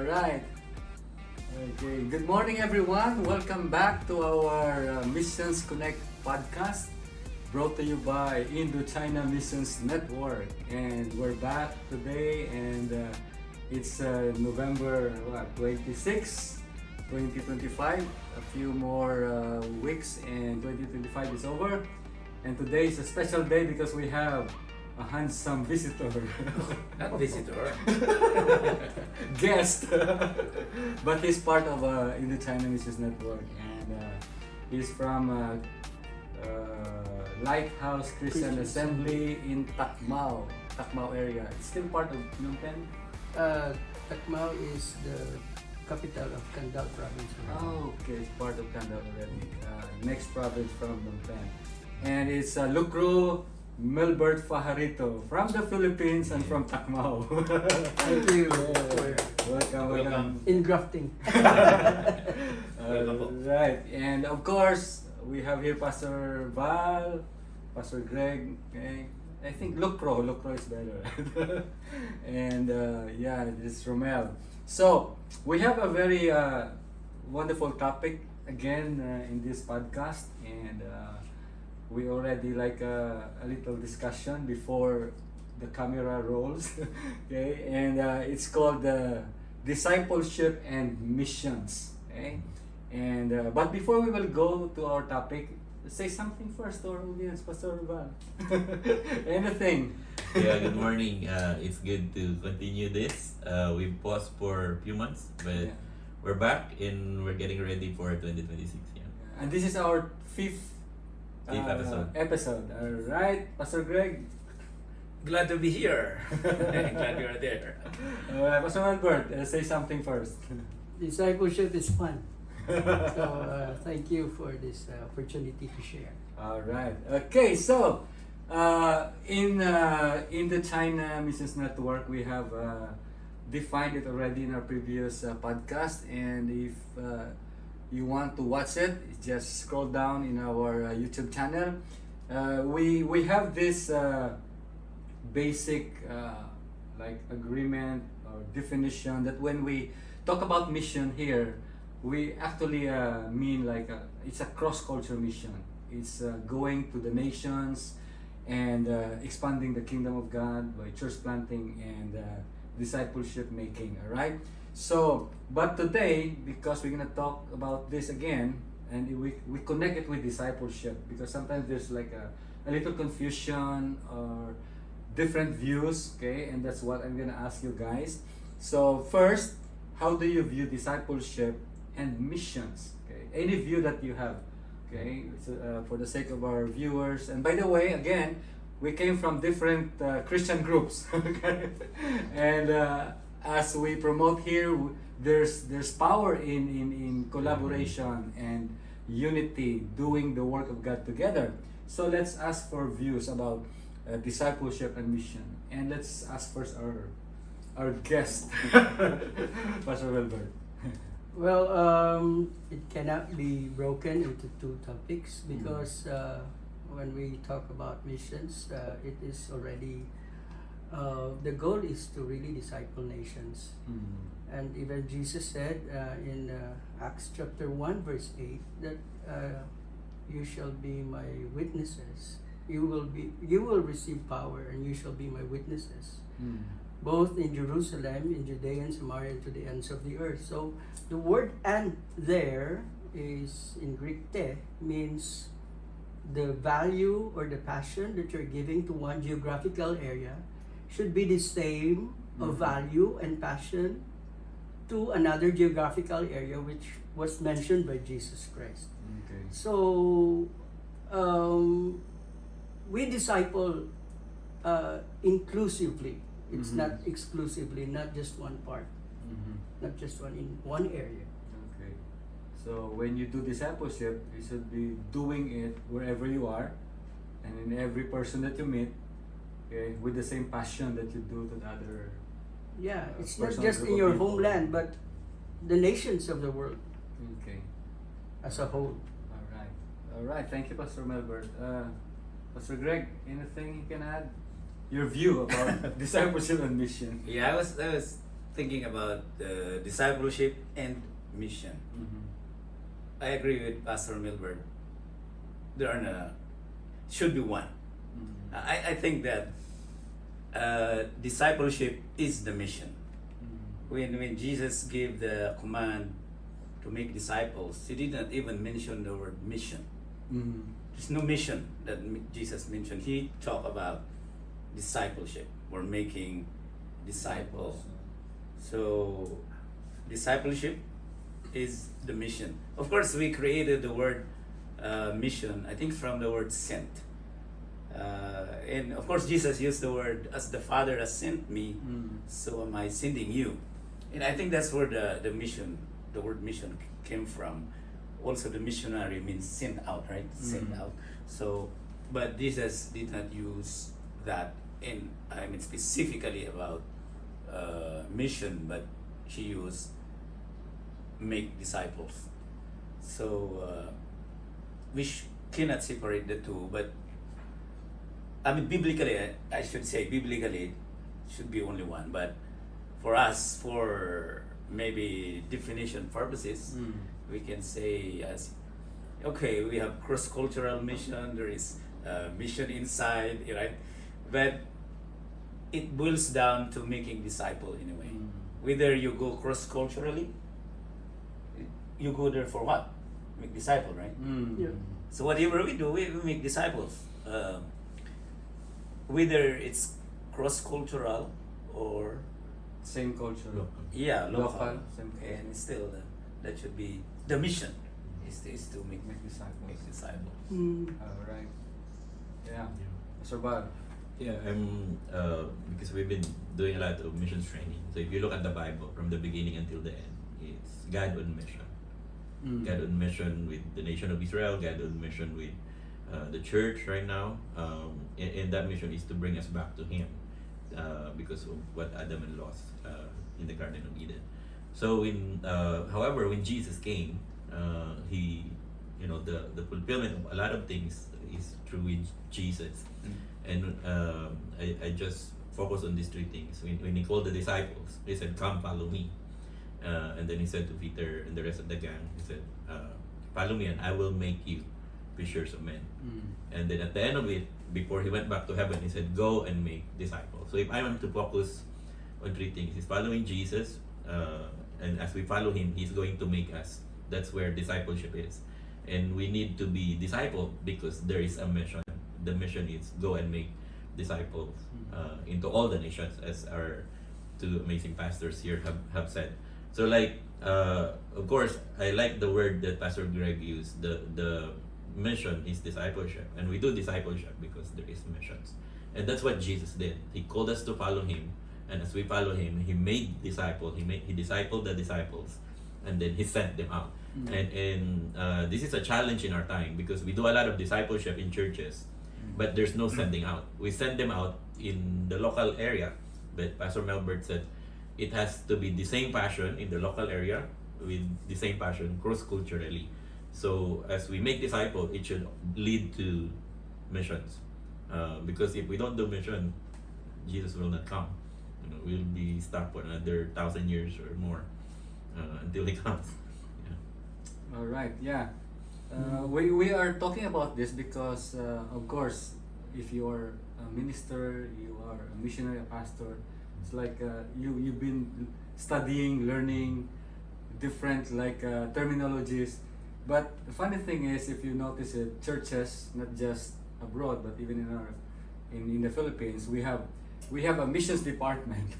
right. Okay. Good morning, everyone. Welcome back to our Missions Connect podcast, brought to you by Indochina Missions Network. And we're back today, and it's November 26, 2025. A few more weeks, and 2025 is over. And today is a special day because we have a handsome visitor. Not visitor. Guest. But he's part of Indochina Missions Network, and he's from Lighthouse Christian Assembly in Tacmao area. It's still part of Phnom Penh? Tacmao is the capital of Kandal province. Oh, okay, it's part of Kandal already. Next province from Phnom Penh. And it's Lucro Melbert Fajarito from the Philippines and from Tacmao. Thank you. Welcome. In grafting. Right, and of course we have here Pastor Val, Pastor Greg. Okay, I think Lucro is better. And yeah, this is Romel. So we have a very wonderful topic again in this podcast, and we already like a little discussion before the camera rolls. Okay, and it's called Discipleship and Missions. Okay, and but before we will go to our topic, say something first to our audience, Pastor Val. Anything. Yeah, good morning. It's good to continue this. We paused for a few months, but we're back and we're getting ready for 2026. Yeah. And this is our fifth episode. All right, Pastor Greg. Glad to be here. Glad you are there. Pastor Albert, say something first. Discipleship is fun. So thank you for this opportunity to share. All right. Okay. So in the China Missions Network, we have defined it already in our previous podcast, and if you want to watch it, just scroll down in our YouTube channel. We have this basic like agreement or definition that when we talk about mission here, we actually mean like it's a cross-cultural mission. It's going to the nations and expanding the kingdom of God by church planting and discipleship making. All right. So, but today, because we're gonna talk about this again, and we connect it with discipleship, because sometimes there's like a little confusion or different views, okay? And that's what I'm gonna ask you guys. So first, how do you view discipleship and missions? Okay, any view that you have, okay? So, for the sake of our viewers, and by the way, again, we came from different Christian groups, okay? And as we promote here, there's power in collaboration and unity, doing the work of God together. So let's ask for views about discipleship and mission. And let's ask first our guest, Pastor Wilbert. Well, it cannot be broken into two topics because when we talk about missions, it is already the goal is to really disciple nations. And even Jesus said in Acts chapter 1 verse 8 that you shall be my witnesses. You will receive power, and you shall be my witnesses, both in Jerusalem, in Judea and Samaria, and to the ends of the earth. So the word "and" there is in Greek "te," means the value or the passion that you're giving to one geographical area should be the same of value and passion to another geographical area which was mentioned by Jesus Christ. Okay. So we disciple inclusively. It's not exclusively, not just one part, not just in one area. Okay. So when you do discipleship, you should be doing it wherever you are, and in every person that you meet, okay, with the same passion that you do to the other. Yeah, it's not personal just group in of your people. homeland, but the nations of the world Okay. as a whole. All right. Thank you, Pastor Melbert. Pastor Greg, anything you can add? Your view about discipleship and mission. Yeah, I was thinking about discipleship and mission. I agree with Pastor Milbert. There are should be one. I think that discipleship is the mission. When Jesus gave the command to make disciples, he did not even mention the word mission. There's no mission that Jesus mentioned. He talked about discipleship. We're making disciples. So discipleship is the mission. Of course, we created the word mission, I think from the word sent. And of course, Jesus used the word, as the Father has sent me, so am I sending you. And I think that's where the mission, the word mission came from. Also, the missionary means sent out, right? Sent out. So, but Jesus did not use that in, I mean, specifically about mission, but he used make disciples. So, we cannot separate the two, but I mean, biblically, I should say, biblically, should be only one. But for us, for maybe definition purposes, we can say as, okay, we have cross-cultural mission, there is mission inside, right? But it boils down to making disciple in a way. Whether you go cross-culturally, you go there for what? Make disciple, right? Yeah. So whatever we do, we make disciples. Whether it's cross-cultural or Same culture. local. Local, same culture. And still that should be the mission is to make Disciples. disciples. All right. Yeah. Mr. Bar. Yeah, I'm because we've been doing a lot of missions training. So if you look at the Bible from the beginning until the end, it's God on mission. God on mission with the nation of Israel. God on mission with the church right now. And that mission is to bring us back to Him because of what Adam and lost in the Garden of Eden. So however, when Jesus came, he, the fulfillment of a lot of things is through Jesus. And I just focus on these three things. When he called the disciples, he said, "Come, follow me." And then he said to Peter and the rest of the gang, he said, "Follow me and I will make you fishers of men." And then at the end of it, before he went back to heaven, he said, "Go and make disciples." So if I want to focus on three things, he's following Jesus, and as we follow him, he's going to make us. That's where discipleship is. And we need to be discipled because there is a mission. The mission is go and make disciples into all the nations, as our two amazing pastors here have said. So of course, I like the word that Pastor Greg used. The mission is discipleship, and we do discipleship because there is missions, and that's what Jesus did. He called us to follow him, and as we follow him, he made disciples. He discipled the disciples, and then he sent them out. And this is a challenge in our time because we do a lot of discipleship in churches, but there's no sending out. We send them out in the local area, but Pastor Melbert said it has to be the same passion in the local area with the same passion cross-culturally. So as we make disciples, it should lead to missions. Because if we don't do mission, Jesus will not come. We'll be stuck for another 1,000 years or more until he comes. All right. Yeah. We are talking about this because, of course, if you are a minister, you are a missionary, a pastor, it's like you've been studying, learning different terminologies. But the funny thing is, if you notice it, churches, not just abroad, but even in the Philippines, we have a missions department.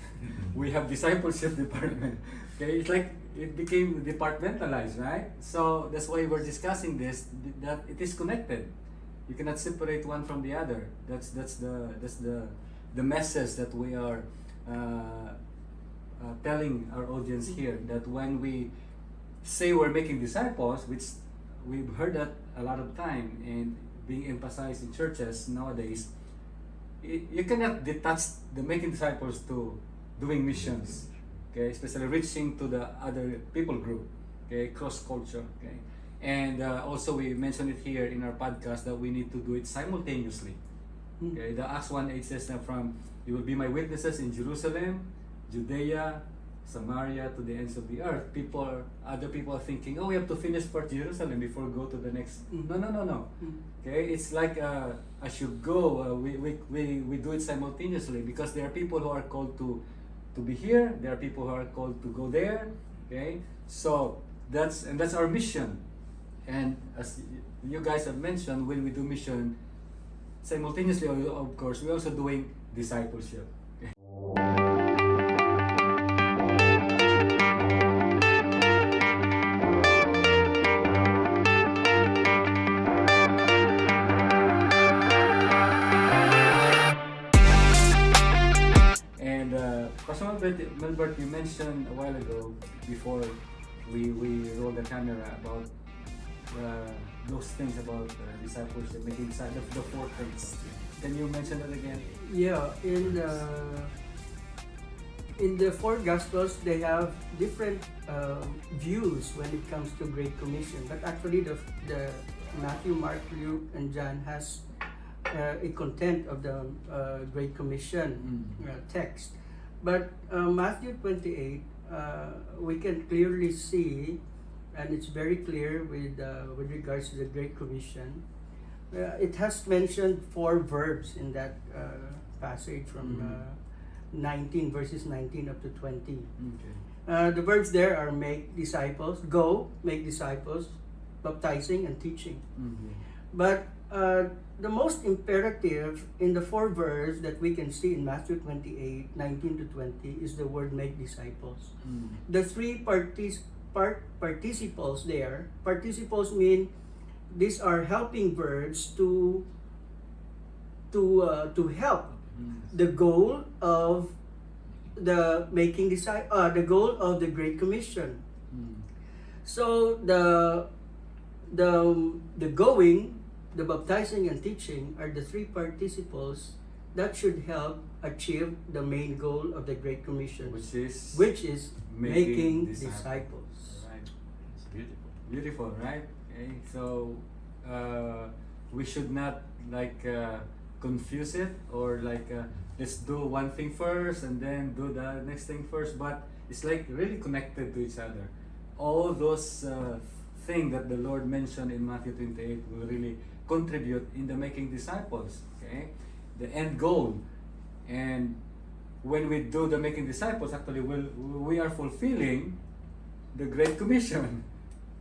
We have discipleship department. Okay, it's like it became departmentalized, right? So that's why we're discussing this, that it is connected. You cannot separate one from the other. That's the message that we are telling our audience here, that when we say we're making disciples, which we've heard that a lot of time and being emphasized in churches nowadays, you cannot detach the making disciples to doing missions, okay, especially reaching to the other people group, okay, cross culture, okay. And also we mentioned it here in our podcast that we need to do it simultaneously. Okay, the Acts 1:8 says that you will be my witnesses in Jerusalem, Judea, Samaria to the ends of the earth. Other people are thinking, oh, we have to finish first Jerusalem before we go to the next. No. Okay, it's like as you go, we do it simultaneously, because there are people who are called to be here. There are people who are called to go there. Okay, so that's our mission. And as you guys have mentioned, when we do mission simultaneously, of course, we're also doing discipleship. And Pastor Melbert, you mentioned a while ago, before we roll the camera, about those things about discipleship, making disciples, the 4 things. Can you mention that again? Yeah, in the 4 Gospels, they have different views when it comes to Great Commission. But actually, the Matthew, Mark, Luke, and John has a content of the Great Commission text. But Matthew 28, we can clearly see, and it's very clear with regards to the Great Commission. It has mentioned 4 verbs in that passage from 19 verses 19 up to 20. Okay. The verbs there are make disciples, go, make disciples, baptizing, and teaching. But the most imperative in the 4 verbs that we can see in Matthew 28, 19 to 20 is the word make disciples. The 3 participles there, participles mean these are helping verbs to help the goal of the making the goal of the Great Commission. So the going, the baptizing, and teaching are the 3 participles that should help achieve the main goal of the Great Commission, which is making disciples. Right. It's beautiful. Beautiful, right? Okay. So we should not confuse it, or let's do one thing first and then do the next thing first, but it's really connected to each other. All those things that the Lord mentioned in Matthew 28 will really contribute in the making disciples, okay? The end goal. And when we do the making disciples, actually we are fulfilling the Great Commission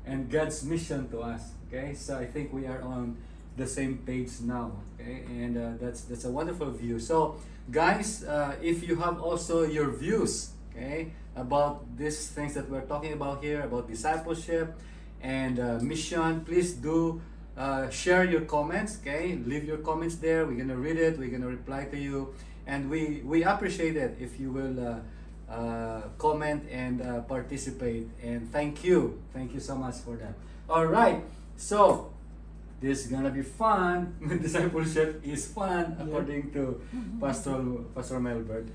and God's mission to us, okay? So I think we are on the same page now, okay? And that's a wonderful view. So guys, if you have also your views, okay, about these things that we're talking about here, about discipleship and mission, please do share your comments, okay? Leave your comments there. We're gonna read it, we're gonna reply to you, and we appreciate it if you will comment and participate. And thank you so much for that. All right, so this is gonna be fun. Discipleship is fun, according to Pastor Melbert.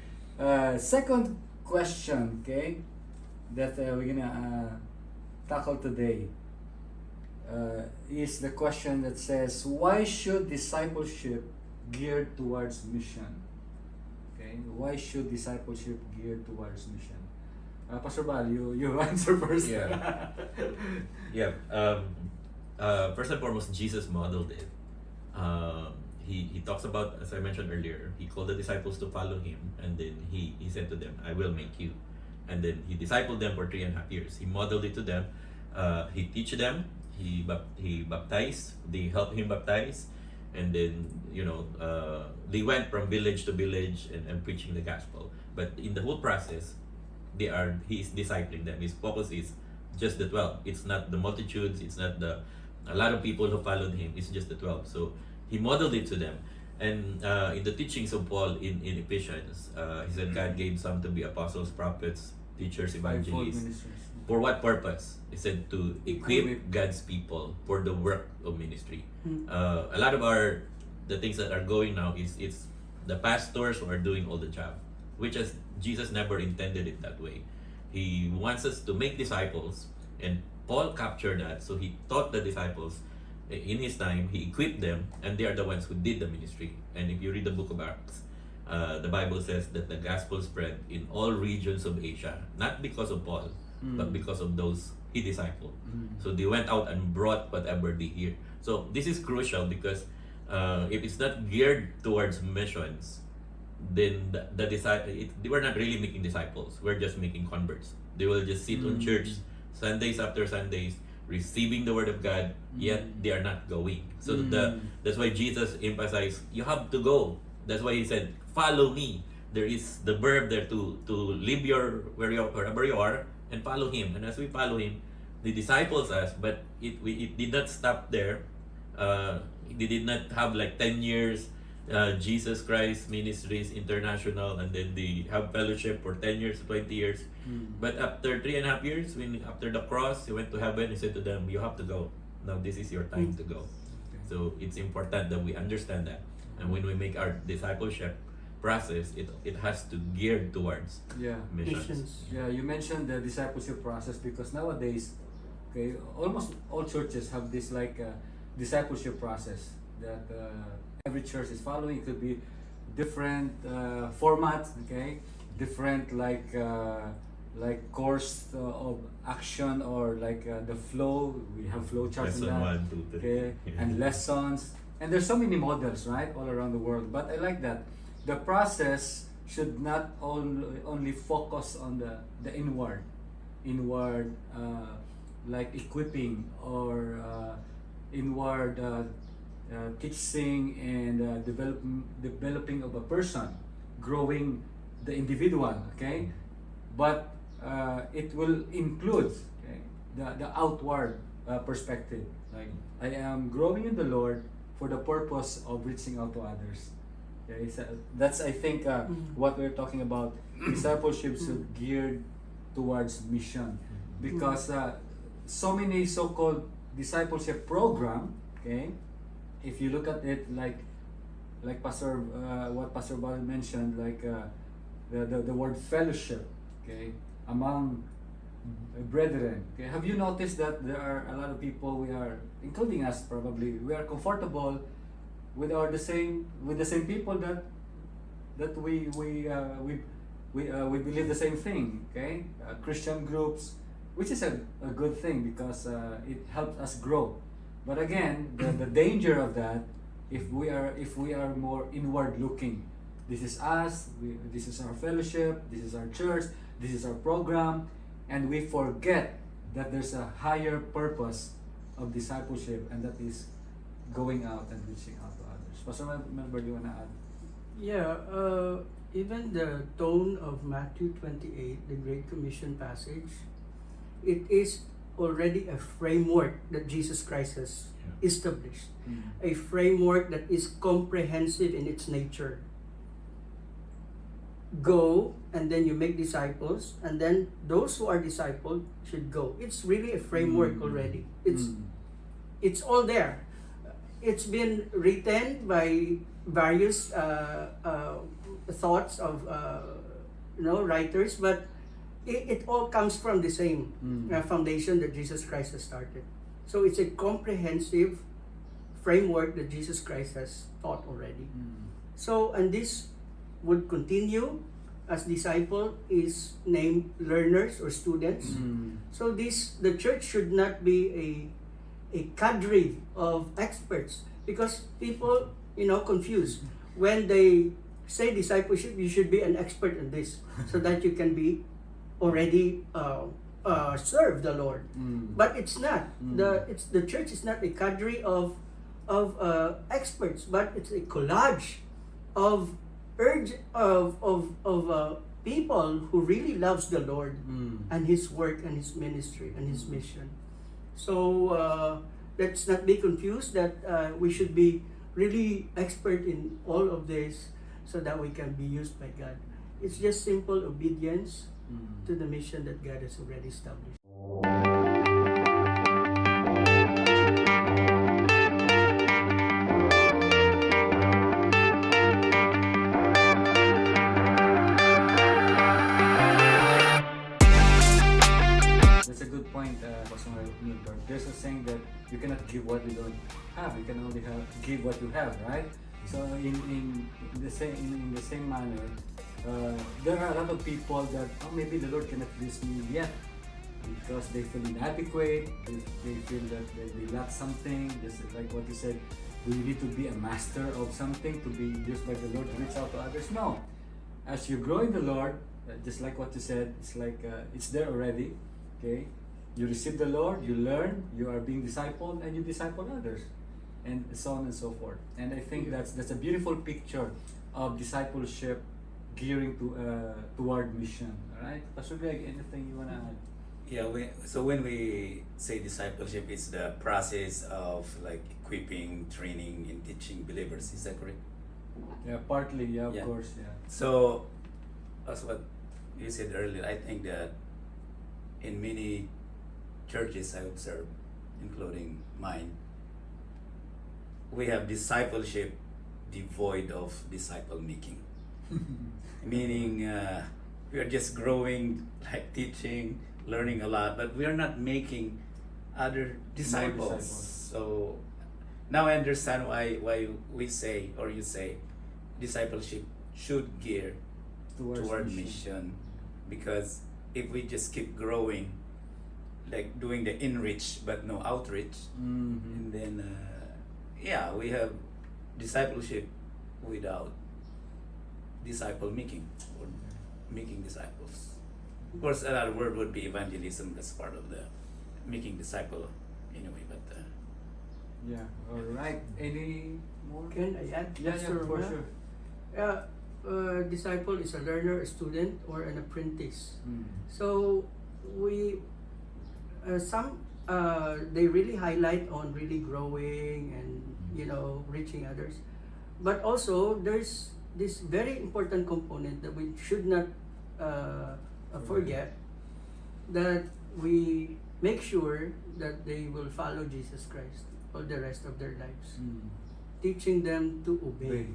Second question, okay, that we're gonna tackle today is the question that says, why should discipleship geared towards mission? Okay, why should discipleship geared towards mission? Pastor Bal, you answer first. Yeah. First and foremost, Jesus modeled it. He talks about, as I mentioned earlier, he called the disciples to follow him, and then he said to them, I will make you. And then he discipled them for 3.5 years. He modeled it to them. He teach them. He baptized. They helped him baptize. And then, they went from village to village and preaching the gospel. But in the whole process, he is discipling them. His focus is just the 12. It's not the multitudes. It's not a lot of people who followed him. It's just the 12. So he modeled it to them. And in the teachings of Paul in Ephesians, he said God gave some to be apostles, prophets, teachers, evangelists. For what purpose? He said to equip God's people for the work of ministry. A lot of the things that are going now it's the pastors who are doing all the job, which is Jesus never intended it that way. He wants us to make disciples, and Paul captured that. So he taught the disciples in his time. He equipped them, and they are the ones who did the ministry. And if you read the book of Acts, the Bible says that the gospel spread in all regions of Asia, not because of Paul, but because of those he discipled. So they went out and brought whatever they hear. So this is crucial because if it's not geared towards missions, then they were not really making disciples. We're just making converts. They will just sit on church Sundays after Sundays, receiving the word of God, yet they are not going. So that's why Jesus emphasized, you have to go. That's why he said, follow me. There is the verb there to leave wherever you are and follow him. And as we follow him, the disciples us, but it did not stop there. They did not have like 10 years Jesus Christ Ministries International, and then they have fellowship for 10 years, 20 years. But after 3.5 years, after the cross, he went to heaven. He said to them, you have to go. Now this is your time to go. So it's important that we understand that. And when we make our discipleship process, it has to gear towards missions. Yeah, you mentioned the discipleship process because nowadays, okay, almost all churches have this like discipleship process that every church is following. It could be different formats, okay, different like course of action, or like the flow. We have flow charts in Lesson that, 1, 2, 3. okay, and lessons. And there's so many models, right, all around the world. But I like that the process should not only focus on the inward, like equipping or inward teaching and developing of a person, growing the individual, okay? But it will include, okay, the outward perspective. Like, I am growing in the Lord for the purpose of reaching out to others. Okay, so that's, I think, what we're talking about. Discipleship should geared towards mission, because so many so-called discipleship program, okay, if you look at it like Pastor what Pastor Bal mentioned, like the word fellowship, okay, among brethren. Okay, have you noticed that there are a lot of people, we are, including us probably, we are comfortable with the same people that we believe the same thing, okay? Christian groups, which is a good thing because it helps us grow. But again, the danger of that, if we are more inward looking, this is us, this is our fellowship, this is our church, this is our program, and we forget that there's a higher purpose of discipleship, and that is going out and reaching out to others. Pastor Melbourne, do you want to add? Yeah, even the tone of Matthew 28, the Great Commission passage, it is already a framework that Jesus Christ has established. A framework that is comprehensive in its nature. Go, and then you make disciples, and then those who are discipled should go. It's really a framework already. It's all there. It's been written by various thoughts of writers, but it all comes from the same foundation that Jesus Christ has started. So it's a comprehensive framework that Jesus Christ has taught already. So, and this would continue as disciple is named learners or students. So the church should not be a cadre of experts, because people confused when they say discipleship. You should be an expert in this so that you can be already serve the Lord. But it's not. The church is not a cadre of experts, but it's a collage of people who really loves the Lord and His work and His ministry and His mission. So let's not be confused that we should be really expert in all of this so that we can be used by God. It's just simple obedience to the mission that God has already established. That's a good point, Pastor Milton. There's a saying that you cannot give what you don't have. You can only give what you have, right? So in the same manner, there are a lot of people that maybe the Lord cannot use me yet because they feel inadequate, they feel that they lack something, just like what you said, do you need to be a master of something to be used by the Lord to reach out to others? No. As you grow in the Lord, just like what you said, it's like it's there already, okay? You receive the Lord, you learn, you are being discipled, and you disciple others, and so on and so forth. And I think that's a beautiful picture of discipleship gearing toward mission. All right, Pastor Greg, anything you wanna add? Yeah, so when we say discipleship, it's the process of like equipping, training, and teaching believers. Is that correct? Yeah, partly. Yeah, of Yeah. course. Yeah. So, as what you said earlier, I think that in many churches I observed, including mine, we have discipleship devoid of disciple making. Meaning, we are just growing, like teaching, learning a lot, but we are not making other disciples. disciples. So now I understand why we say, or you say, discipleship should gear toward mission. Because if we just keep growing, like doing the inreach but no outreach, and then we have discipleship without disciple making or making disciples. Of course, another word would be evangelism. That's part of the making disciple anyway. But Yeah. All right. Any more? Can I add? Yeah, Pastor for Romel? sure. Disciple is a learner, a student, or an apprentice. Mm. So we they really highlight on really growing and reaching others, but also there's this very important component that we should not forget, that we make sure that they will follow Jesus Christ for the rest of their lives, teaching them to obey.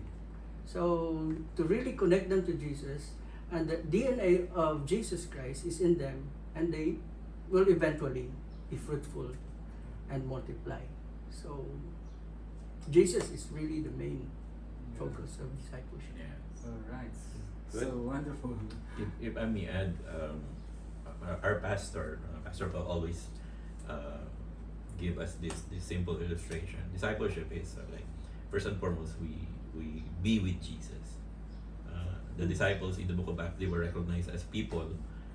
So to really connect them to Jesus, and the DNA of Jesus Christ is in them, and they will eventually be fruitful and multiply. So Jesus is really the main focus of discipleship. yeah. All right. Good. So wonderful. If I may add, our pastor, Pastor Paul, always give us this simple illustration. Discipleship is like, first and foremost, we be with Jesus. The disciples in the book of Acts, they were recognized as people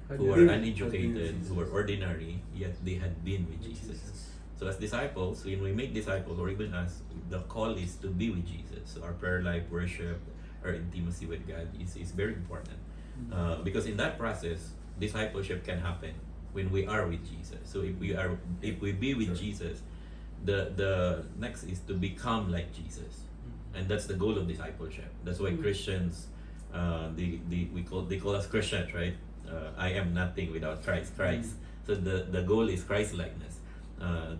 who were uneducated, who were ordinary, yet they had been with Jesus. So as disciples, when we make disciples, or even us, the call is to be with Jesus. So our prayer life, worship, our intimacy with God is very important. Because in that process, discipleship can happen when we are with Jesus. So if we be with Jesus, the next is to become like Jesus. And that's the goal of discipleship. That's why Christians, they call us Christians, right? I am nothing without Christ. So the goal is Christ likeness.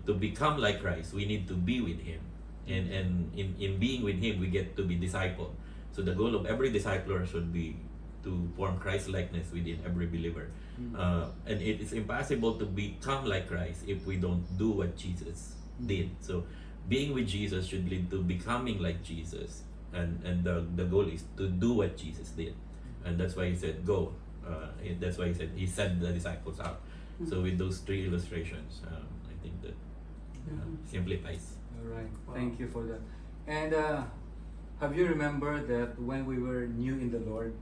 To become like Christ, we need to be with Him, and in being with Him, we get to be discipled. So the goal of every discipler should be to form Christ likeness within every believer. And it is impossible to become like Christ if we don't do what Jesus did. So being with Jesus should lead to becoming like Jesus, and the goal is to do what Jesus did. And that's why He said go. That's why He sent the disciples out. So with those three illustrations, I think that simplifies. All right. Wow. Thank you for that. And have you remembered that when we were new in the Lord,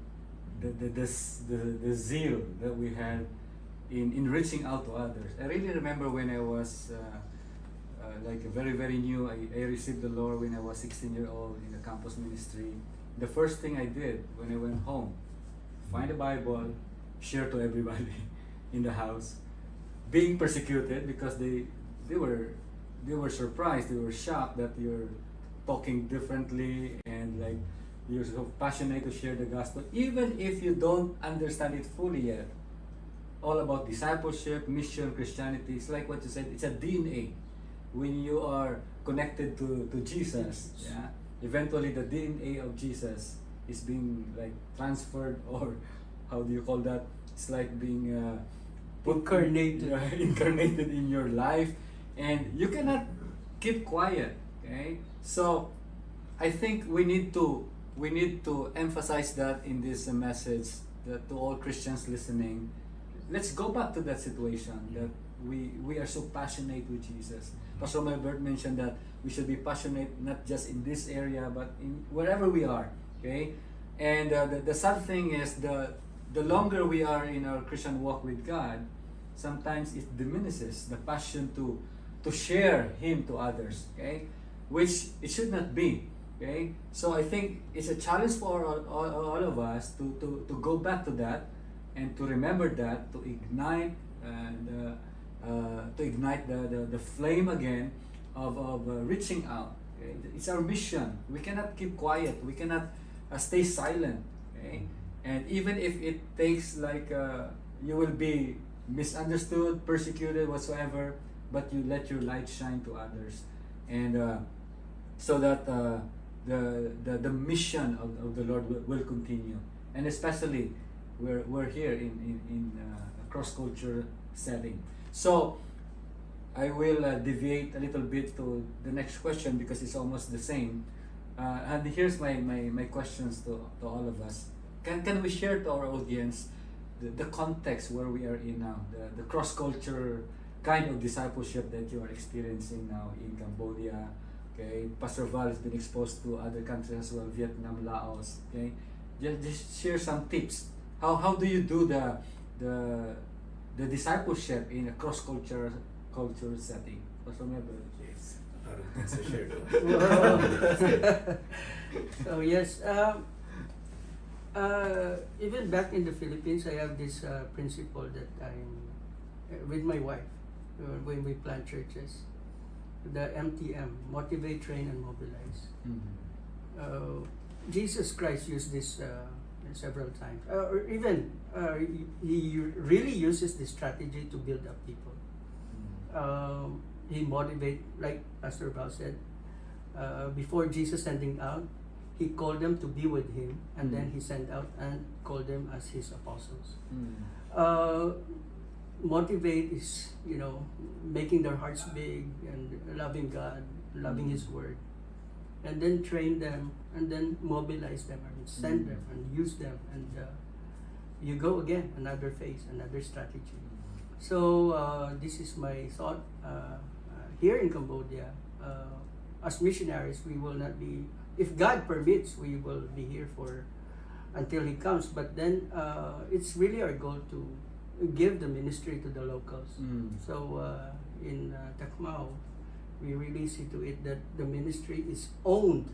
the zeal that we had in reaching out to others? I really remember when I was like very, very new. I received the Lord when I was 16-year-old in the campus ministry. The first thing I did when I went home, find a Bible, share to everybody in the house, being persecuted because they were surprised, they were shocked that you're talking differently and like you're so passionate to share the gospel, even if you don't understand it fully yet. All about discipleship, mission, Christianity. It's like what you said, it's a DNA. When you are connected to Jesus, yeah, eventually the DNA of Jesus is being like transferred, or how do you call that? It's like being incarnated in your life, and you cannot keep quiet. Okay, so I think we need to emphasize that in this message, that to all Christians listening, let's go back to that situation that we are so passionate with Jesus. Pastor Melbert mentioned that we should be passionate not just in this area but in wherever we are. Okay, and the sad thing is the longer we are in our Christian walk with God, sometimes it diminishes the passion to share Him to others. Okay, which it should not be. Okay, so I think it's a challenge for all of us to go back to that and to remember that, to ignite the flame again of reaching out. Okay? It's our mission. We cannot keep quiet. We cannot stay silent. Okay? And even if it takes like you will be misunderstood, persecuted, whatsoever, but you let your light shine to others, and so that the mission of the Lord will continue. And especially we're here in a cross-culture setting. So I will deviate a little bit to the next question because it's almost the same. And here's my questions to all of us. Can we share to our audience the context where we are in now, the cross-culture kind of discipleship that you are experiencing now in Cambodia? Okay, Pastor Val has been exposed to other countries as well, Vietnam, Laos. Okay, just share some tips. How do you do the discipleship in a culture setting? Pastor Melbert. Yes, a lot of things to share. So yes, even back in the Philippines, I have this principle that I'm with my wife when we plant churches. The MTM, motivate, train, and mobilize. Mm-hmm. Jesus Christ used this several times. Or even he really uses this strategy to build up people. He motivate, like Pastor Val said, before Jesus sending out, he called them to be with him, and then he sent out and called them as his apostles. Motivate is, making their hearts big and loving God, loving His Word, and then train them, and then mobilize them, and send them, and use them, and you go again, another phase, another strategy. So this is my thought. Here in Cambodia, as missionaries, we will not be, if God permits, we will be here for until He comes. But then it's really our goal to give the ministry to the locals. So in Tacmao, we really see to it that the ministry is owned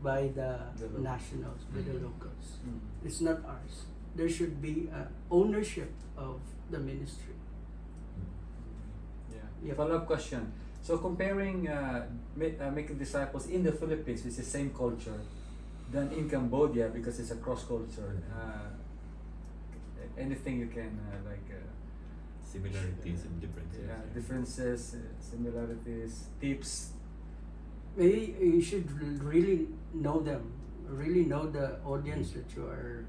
by the nationals, by the locals. It's not ours. There should be ownership of the ministry. Yeah. Follow-up question. So comparing making disciples in the Philippines, which is the same culture, than in Cambodia because it's a cross-culture. Anything you can Similarities and differences. Yeah, differences, similarities, tips. Maybe you should really know them, really know the audience that you are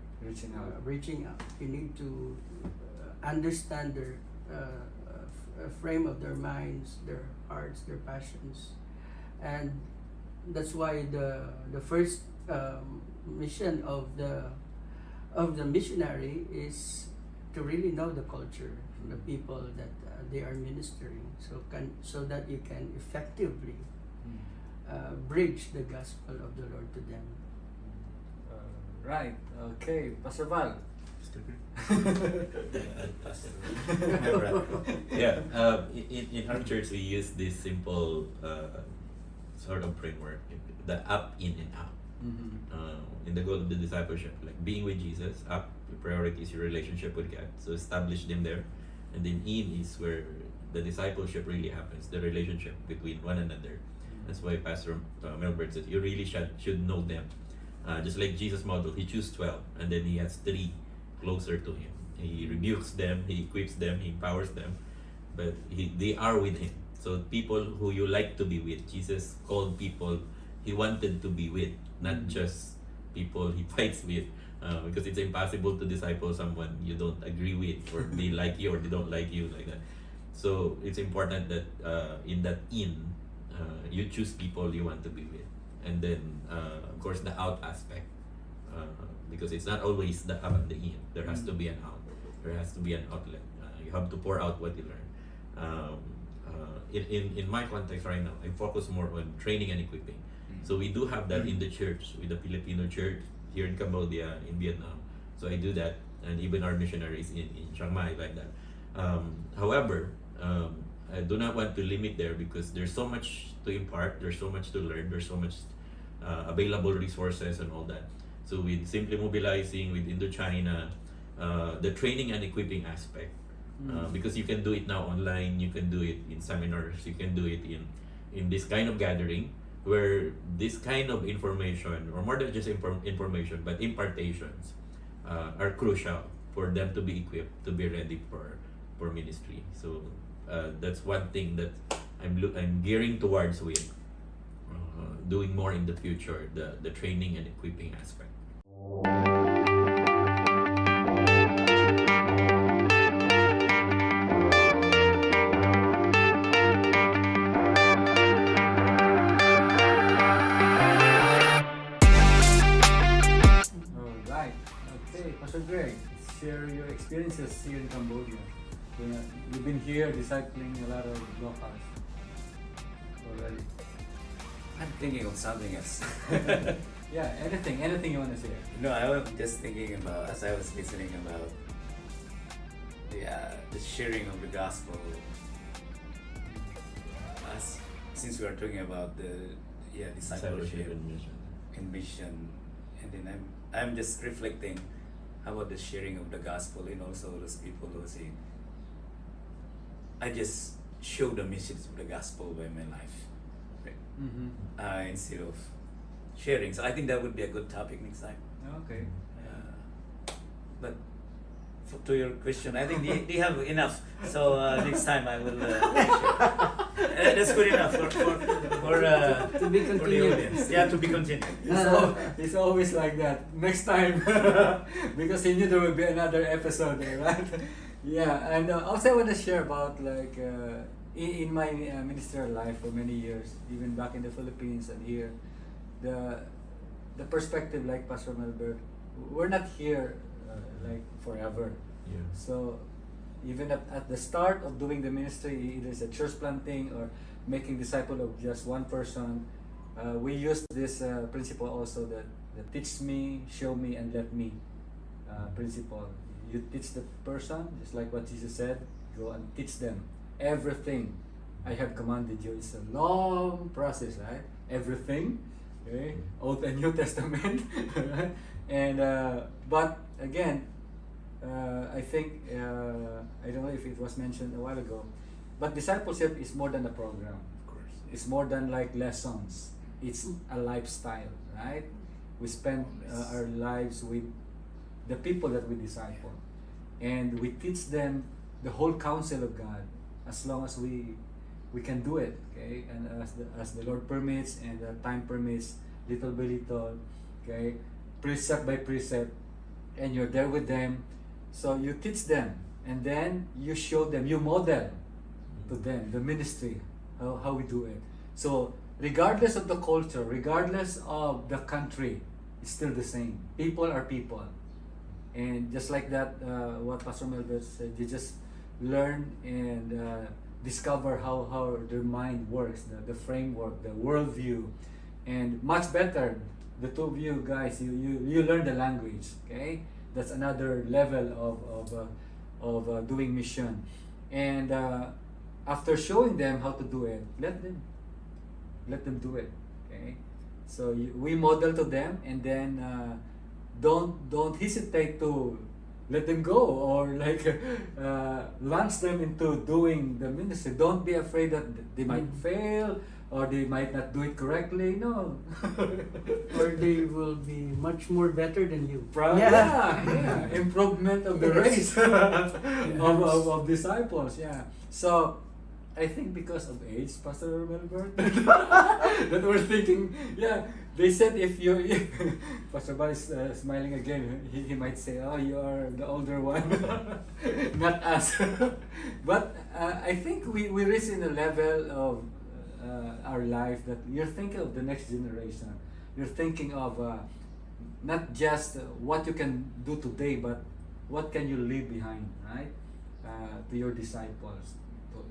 reaching out. You need to understand their frame of their minds, their hearts, their passions, and that's why the first mission of the missionary is to really know the culture, the people that they are ministering, so that you can effectively bridge the gospel of the Lord to them. Right. Okay, Pastor Val. Yeah. In our church, we use this simple sort of framework: the up, in, and out. In the goal of the discipleship, like being with Jesus, up, the priority is your relationship with God, so establish them there, and then in is where the discipleship really happens, the relationship between one another. That's why Pastor Melbert says you really should know them, just like Jesus model. He chose 12, and then he has 3 closer to him. He rebukes them, he equips them, he empowers them, but they are with him. So people who you like to be with, Jesus called people he wanted to be with, not just people he fights with, because it's impossible to disciple someone you don't agree with, or they like you or they don't like you, like that. So it's important that in that you choose people you want to be with, and then of course the out aspect, because it's not always the up and the in. There has to be an out. There has to be an outlet. You have to pour out what you learn. In my context right now, I focus more on training and equipping. So we do have that in the church, with the Filipino church here in Cambodia, in Vietnam. So I do that, and even our missionaries in Chiang Mai, like that. However, I do not want to limit there, because there's so much to impart, there's so much to learn, there's so much available resources and all that. So with Simply Mobilizing, with Indochina, the training and equipping aspect, because you can do it now online, you can do it in seminars, you can do it in this kind of gathering, where this kind of information, or more than just information, but impartations, are crucial for them to be equipped, to be ready for ministry. So that's one thing that I'm gearing towards with doing more in the future, the training and equipping aspect. Alright, okay, Pastor Greg, share your experiences here in Cambodia. You've been here discipling a lot of locals already. I'm thinking of something else. Yeah, anything you want to share. No, I was just thinking about, as I was listening about the sharing of the gospel. Since we are talking about the discipleship and mission, and then I'm just reflecting about the sharing of the gospel, and also those people who say, I just show the message of the gospel by my life, right? Instead of sharing. So I think that would be a good topic next time. Okay. But to your question, I think they have enough. So next time I will share. That's good enough for To be for the continued. audience. Yeah, to be continued. It's always like that. Next time, because he knew there will be another episode, right? Yeah, and also I want to share about like in my ministerial life for many years, even back in the Philippines and here, the perspective, like Pastor Melbert, we're not here like forever. Yeah. So even at the start of doing the ministry, either it's a church planting or making disciple of just one person, we use this principle also, that teach me, show me, and let me principle. You teach the person, just like what Jesus said, go and teach them everything I have commanded you. It's a long process, right? Everything, okay? Old and New Testament, right? And but again, I think I don't know if it was mentioned a while ago, but discipleship is more than a program. Of course. It's more than like lessons. It's a lifestyle, right? We spend our lives with the people that we disciple, and we teach them the whole counsel of God, as long as we can do it, okay? And as the Lord permits and the time permits, little by little, okay? Precept by precept, and you're there with them. So you teach them, and then you show them, you model to them the ministry, how we do it. So regardless of the culture, regardless of the country, it's still the same. People are people. And just like that, what Pastor Melvin said, you just learn and discover how their mind works, the framework, the worldview, and much better, the two of you guys, you learn the language, okay? That's another level of doing mission. And after showing them how to do it, let them do it, okay? So we model to them, and then don't hesitate to let them go, or like launch them into doing the ministry. Don't be afraid that they might fail or they might not do it correctly. No. Or they will be much more better than you. Yeah. Improvement of the race of disciples. Yeah. So I think because of age, Pastor Melbert, that we're thinking, they said if you, Pastor Bal is smiling again, he might say, oh, you are the older one, not us. But I think we reach in a level of our life, that you're thinking of the next generation. You're thinking of not just what you can do today, but what can you leave behind, right? To your disciples,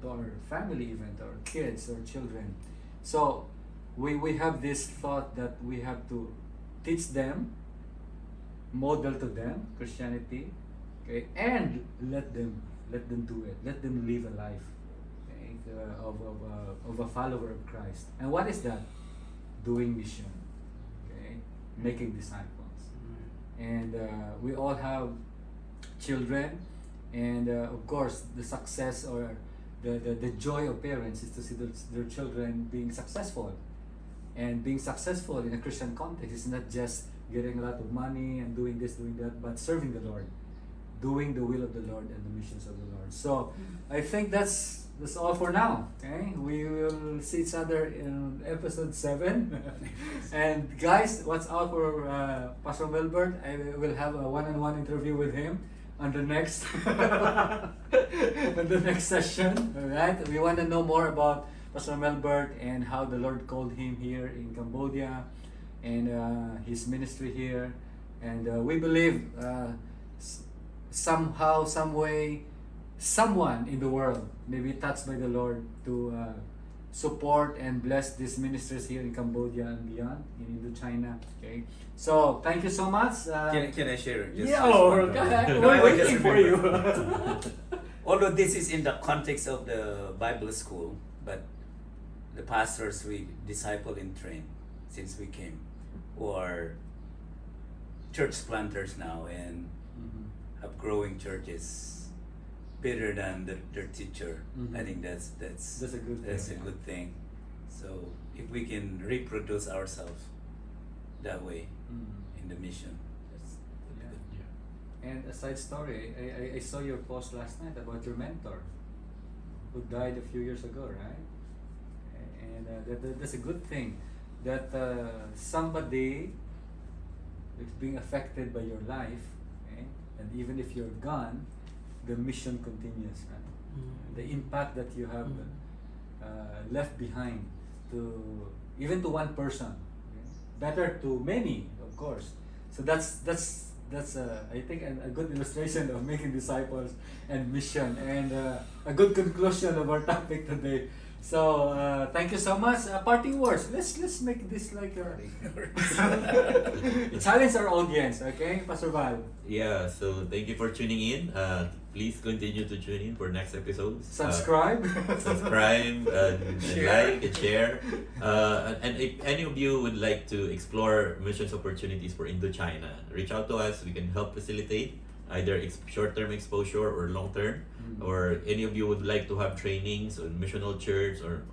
to our family, even to our kids or children. So we have this thought that we have to teach them, model to them Christianity, okay, and let them do it. Let them live a life, okay, of a follower of Christ. And what is that? Doing mission, okay, making disciples. And we all have children, and of course the success or the joy of parents is to see their children being successful. And being successful in a Christian context is not just getting a lot of money and doing this, doing that, but serving the Lord, doing the will of the Lord and the missions of the Lord. So I think that's all for now. Okay, we will see each other in episode 7. And guys, watch out for Pastor Wilbert. I will have a one-on-one interview with him on the next on the next session. All right, we want to know more about Pastor Melbert and how the Lord called him here in Cambodia, and his ministry here. And we believe somehow, some way, someone in the world may be touched by the Lord to support and bless these ministries here in Cambodia and beyond, in Indochina. Okay, so thank you so much. Can I share? Yeah, one? go ahead. No, I We're just waiting for you. Although this is in the context of the Bible school, but the pastors we disciple and train since we came, who are church planters now and have growing churches better than their teacher. I think that's a good that's thing, a good thing. So if we can reproduce ourselves that way in the mission, that's Yeah. good. And a side story, I saw your post last night about your mentor who died a few years ago, right? And that's a good thing, that somebody is being affected by your life, okay? And even if you're gone, the mission continues, right? The impact that you have left behind to even to one person, okay? Better to many, of course. So that's I think a good illustration of making disciples and mission, and a good conclusion of our topic today. So thank you so much. Parting words. Let's make this like a challenge our audience, okay, Pastor Val? Yeah, so thank you for tuning in. Please continue to tune in for next episodes. Subscribe. Subscribe and like and share. And if any of you would like to explore missions opportunities for Indochina, reach out to us. We can help facilitate either short-term exposure or long-term. Or any of you would like to have trainings on missional church or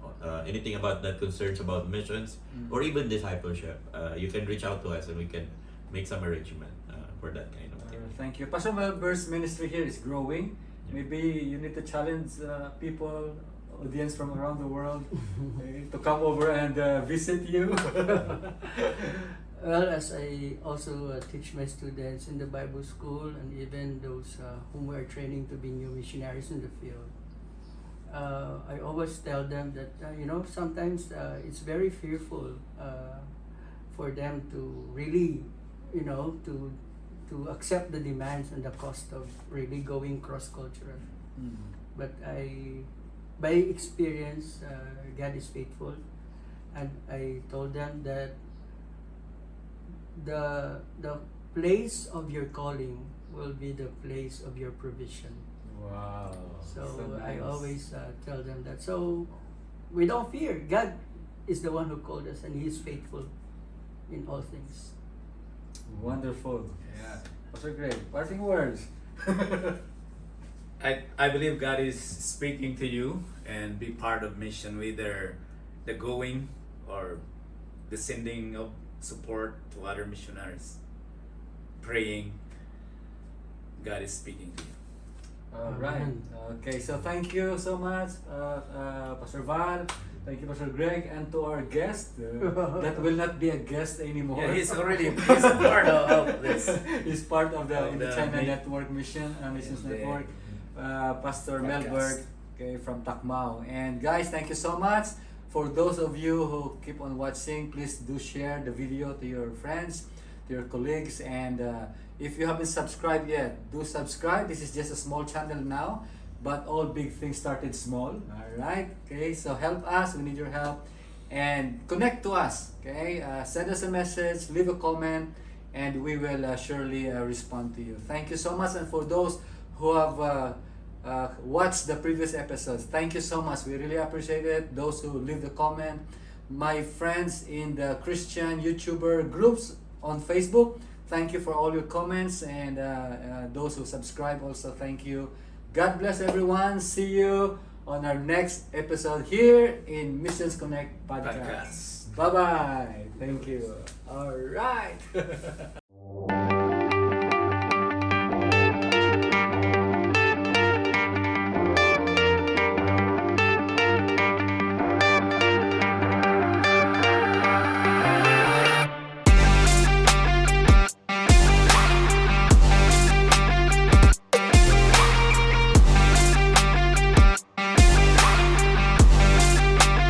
anything about that concerns about missions or even discipleship, you can reach out to us and we can make some arrangement for that kind of thing. Thank you. Pastor Melbert's ministry here is growing. Maybe you need to challenge people, audience from around the world, okay, to come over and visit you. Well, as I also teach my students in the Bible school, and even those whom we are training to be new missionaries in the field, I always tell them that sometimes it's very fearful for them to really to accept the demands and the cost of really going cross-cultural. But by experience, God is faithful, and I told them that the place of your calling will be the place of your provision. Wow. So nice. I always tell them that. So we don't fear. God is the one who called us, and He is faithful in all things. Wonderful. Yeah. Pastor Greg, parting words. I believe God is speaking to you and be part of mission, whether the going or the sending of support to other missionaries, praying. God is speaking to you. All right. Okay. So thank you so much, Pastor Val. Thank you, Pastor Greg, and to our guest. That will not be a guest anymore. Yeah, he's a part of this. He's part of the Of the Indochina mi- Network Missions the Network. Pastor podcast. Melberg, okay, from Takmao. And guys, thank you so much for those of you who keep on watching, please do share the video to your friends, to your colleagues, and if you haven't subscribed yet, do subscribe. This is just a small channel now, but all big things started small. All right, okay, so help us, we need your help, and connect to us, okay? Send us a message, leave a comment, and we will surely respond to you. Thank you so much. And for those who have watched the previous episodes, thank you so much, we really appreciate it. Those who leave the comment, my friends in the Christian YouTuber groups on Facebook, thank you for all your comments, and those who subscribe also, thank you. God bless everyone. See you on our next episode here in Missions Connect podcast. Bye bye. Thank you. All right.